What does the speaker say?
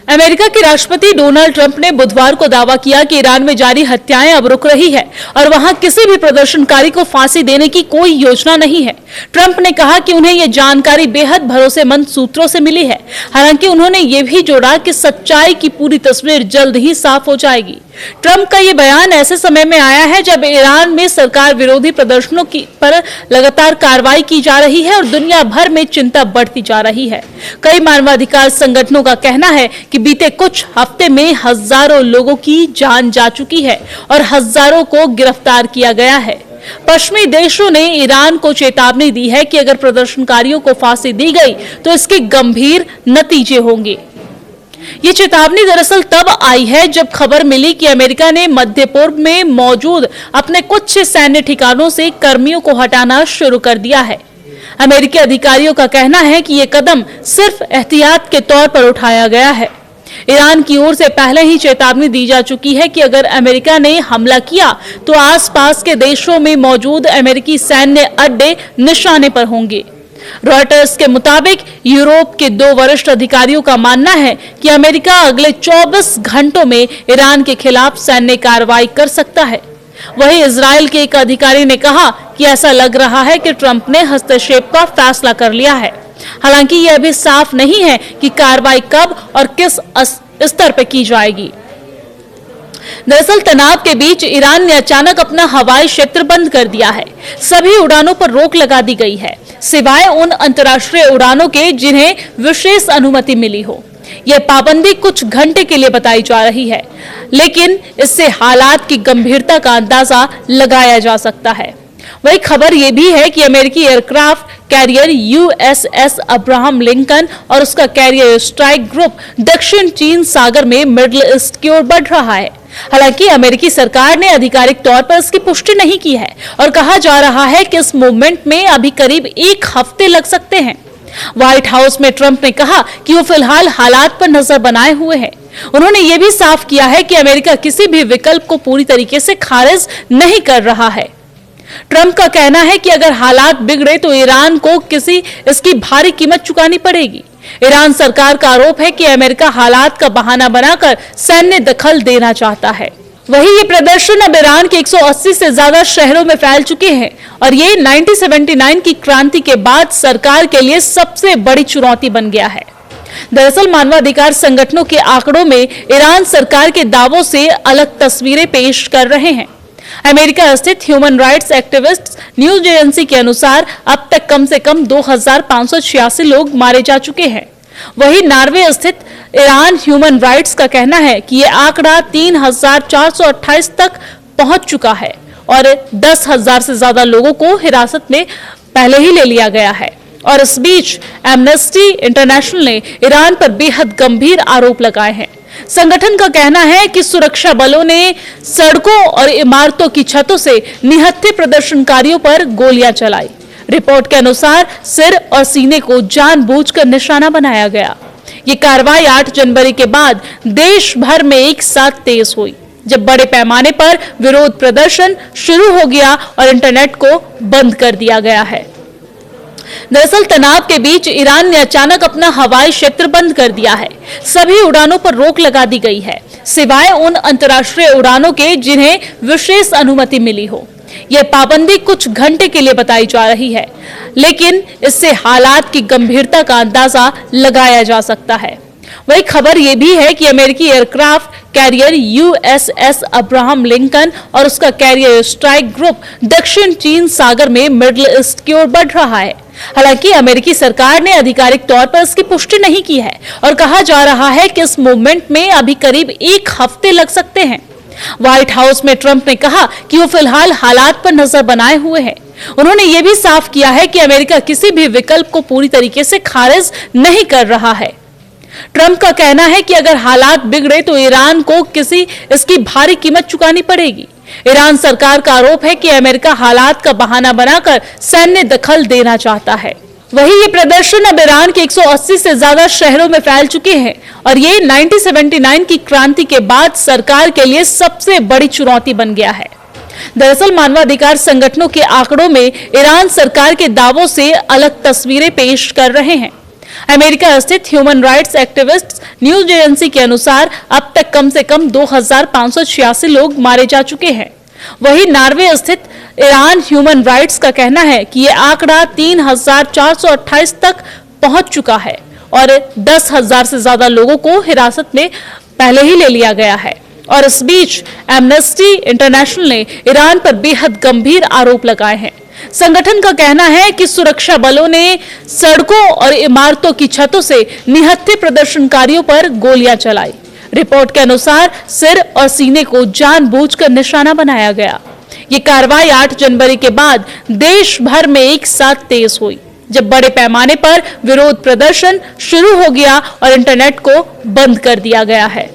America के राष्ट्रपति Donald Trump ने बुधवार को दावा किया कि ईरान में जारी हत्याएं अब रुक रही है और वहां किसी भी प्रदर्शनकारी को फांसी देने की कोई योजना नहीं है। ट्रंप ने कहा कि उन्हें यह जानकारी बेहद भरोसेमंद सूत्रों से मिली है। हालांकि उन्होंने ये भी जोड़ा कि सच्चाई की पूरी तस्वीर जल्द ही साफ हो जाएगी। ट्रंप का ये बयान ऐसे समय में आया है जब ईरान में सरकार विरोधी प्रदर्शनों पर लगातार कार्रवाई की जा रही है और दुनिया भर में चिंता बढ़ती जा रही है। कई मानवाधिकार संगठनों का कहना है कि बीते कुछ हफ्ते में हजारों लोगों की जान जा चुकी है और हजारों को गिरफ्तार किया गया है। पश्चिमी देशों ने ईरान को चेतावनी दी है कि अगर प्रदर्शनकारियों को फांसी दी गई तो इसके गंभीर नतीजे होंगे। ये चेतावनी दरअसल तब आई है जब खबर मिली कि अमेरिका ने मध्य पूर्व में मौजूद अपने कुछ सैन्य ठिकानों से कर्मियों को हटाना शुरू कर दिया है। अमेरिकी अधिकारियों का कहना है कि ये कदम सिर्फ एहतियात के तौर पर उठाया गया है। ईरान की ओर से पहले ही चेतावनी दी जा चुकी है कि अगर अमेरिका ने हमला किया तो आसपास के देशों में मौजूद अमेरिकी सैन्य अड्डे निशाने पर होंगे। रॉयटर्स के मुताबिक यूरोप के 2 वरिष्ठ अधिकारियों का मानना है कि अमेरिका अगले 24 घंटों में ईरान के खिलाफ सैन्य कार्रवाई कर सकता है। वहीं इजराइल के एक अधिकारी ने कहा कि ऐसा लग रहा है कि ट्रंप ने हस्तक्षेप का फैसला कर लिया है। हालांकि यह अभी साफ नहीं है कि कार्रवाई कब और किस स्तर पर की जाएगी। दरअसल तनाव के बीच ईरान ने अचानक अपना हवाई क्षेत्र बंद कर दिया है। सभी उड़ानों पर रोक लगा दी गई है, सिवाय उन अंतर्राष्ट्रीय उड़ानों के जिन्हें विशेष अनुमति मिली हो। यह पाबंदी कुछ घंटे के लिए बताई जा रही है, लेकिन इससे हालात की गंभीरता का अंदाजा लगाया जा सकता है। वही खबर यह भी है कि अमेरिकी aircraft carrier USS Abraham Lincoln और उसका कैरियर स्ट्राइक ग्रुप दक्षिण चीन सागर में मिडिल ईस्ट की ओर बढ़ रहा है। हालांकि अमेरिकी सरकार ने आधिकारिक तौर पर इसकी पुष्टि नहीं की है और कहा जा रहा है कि इस मूवमेंट में अभी करीब 1 हफ्ते लग सकते हैं। व्हाइट हाउस में ट्रंप ने कहा कि वो फिलहाल हालात पर नजर बनाए हुए हैं। उन्होंने ये भी साफ किया है कि अमेरिका किसी भी विकल्प को पूरी तरीके से खारिज नहीं कर रहा है। ट्रंप का कहना है कि अगर हालात बिगड़े तो ईरान को इसकी भारी कीमत चुकानी पड़ेगी। ईरान सरकार का आरोप है कि अमेरिका हालात का बहाना बनाकर सैन्य दखल देना चाहता है। वहीं ये प्रदर्शन अब ईरान के 180 से ज्यादा शहरों में फैल चुके हैं और ये 1979 की क्रांति के बाद सरकार के लिए सबसे बड़ी चुनौती बन गया है। दरअसल मानवाधिकार संगठनों के आंकड़ों में ईरान सरकार के दावों से अलग तस्वीरें पेश कर रहे हैं। अमेरिका स्थित human rights activist news agency के अनुसार अब तक कम से कम 2586 लोग मारे जा चुके हैं। वहीं नॉर्वे स्थित ईरान ह्यूमन राइट्स का कहना है कि यह आंकड़ा 3428 तक पहुंच चुका है और 10,000 से ज्यादा लोगों को हिरासत में पहले ही ले लिया गया है। और इस बीच एमनेस्टी इंटरनेशनल ने ईरान पर बेहद गंभीर आरोप लगाए हैं। संगठन का कहना है कि सुरक्षा बलों ने सड़कों और इमारतों की छतों से निहत्थे प्रदर्शनकारियों पर गोलियां चलाई। रिपोर्ट के अनुसार सिर और सीने को जानबूझकर निशाना बनाया गया। ये कार्रवाई 8 जनवरी के बाद देश भर में एक साथ तेज हुई, जब बड़े पैमाने पर विरोध प्रदर्शन शुरू हो गया और इंटरनेट को बंद कर दिया गया है। दरअसल तनाव के बीच ईरान ने अचानक अपना हवाई क्षेत्र बंद कर दिया है। सभी उड़ानों पर रोक लगा दी गई है, सिवाय उन अंतर्राष्ट्रीय उड़ानों के जिन्हें विशेष अनुमति मिली हो। यह पाबंदी कुछ घंटे के लिए बताई जा रही है, लेकिन इससे हालात की गंभीरता का अंदाजा लगाया जा सकता है। वही खबर यह भी है कि अमेरिकी aircraft carrier USS Abraham Lincoln और उसका कैरियर स्ट्राइक ग्रुप दक्षिण चीन सागर में मिडिल ईस्ट की ओर बढ़ रहा है। हालांकि अमेरिकी सरकार ने आधिकारिक तौर पर इसकी पुष्टि नहीं की है और कहा जा रहा है कि इस मूवमेंट में अभी करीब 1 हफ्ते लग सकते हैं। व्हाइट हाउस में ट्रंप ने कहा कि वो फिलहाल हालात पर नजर बनाए हुए हैं। उन्होंने ये भी साफ किया है कि अमेरिका किसी भी विकल्प को पूरी तरीके से खारिज नहीं कर रहा है। ट्रंप का कहना है कि अगर हालात बिगड़े तो ईरान को इसकी भारी कीमत चुकानी पड़ेगी। ईरान सरकार का आरोप है कि अमेरिका हालात का बहाना बनाकर सैन्य दखल देना चाहता है। वहीं ये प्रदर्शन अब ईरान के 180 से ज्यादा शहरों में फैल चुके हैं और ये 1979 की क्रांति के बाद सरकार के लिए सबसे बड़ी चुनौती बन गया है। दरअसल मानवाधिकार संगठनों के आंकड़ों में ईरान सरकार के दावों से अलग तस्वीरें पेश कर रहे हैं। अमेरिका स्थित human rights activist news agency के अनुसार अब तक कम से कम 2586 लोग मारे जा चुके हैं। वहीं नॉर्वे स्थित ईरान ह्यूमन राइट्स का कहना है कि यह आंकड़ा 3428 तक पहुंच चुका है और 10,000 से ज्यादा लोगों को हिरासत में पहले ही ले लिया गया है। और इस बीच एमनेस्टी इंटरनेशनल ने ईरान पर बेहद गंभीर आरोप लगाए हैं। संगठन का कहना है कि सुरक्षा बलों ने सड़कों और इमारतों की छतों से निहत्थे प्रदर्शनकारियों पर गोलियां चलाई। रिपोर्ट के अनुसार सिर और सीने को जानबूझकर निशाना बनाया गया। ये कार्रवाई 8 जनवरी के बाद देश भर में एक साथ तेज हुई, जब बड़े पैमाने पर विरोध प्रदर्शन शुरू हो गया और इंटरनेट को बंद कर दिया गया है।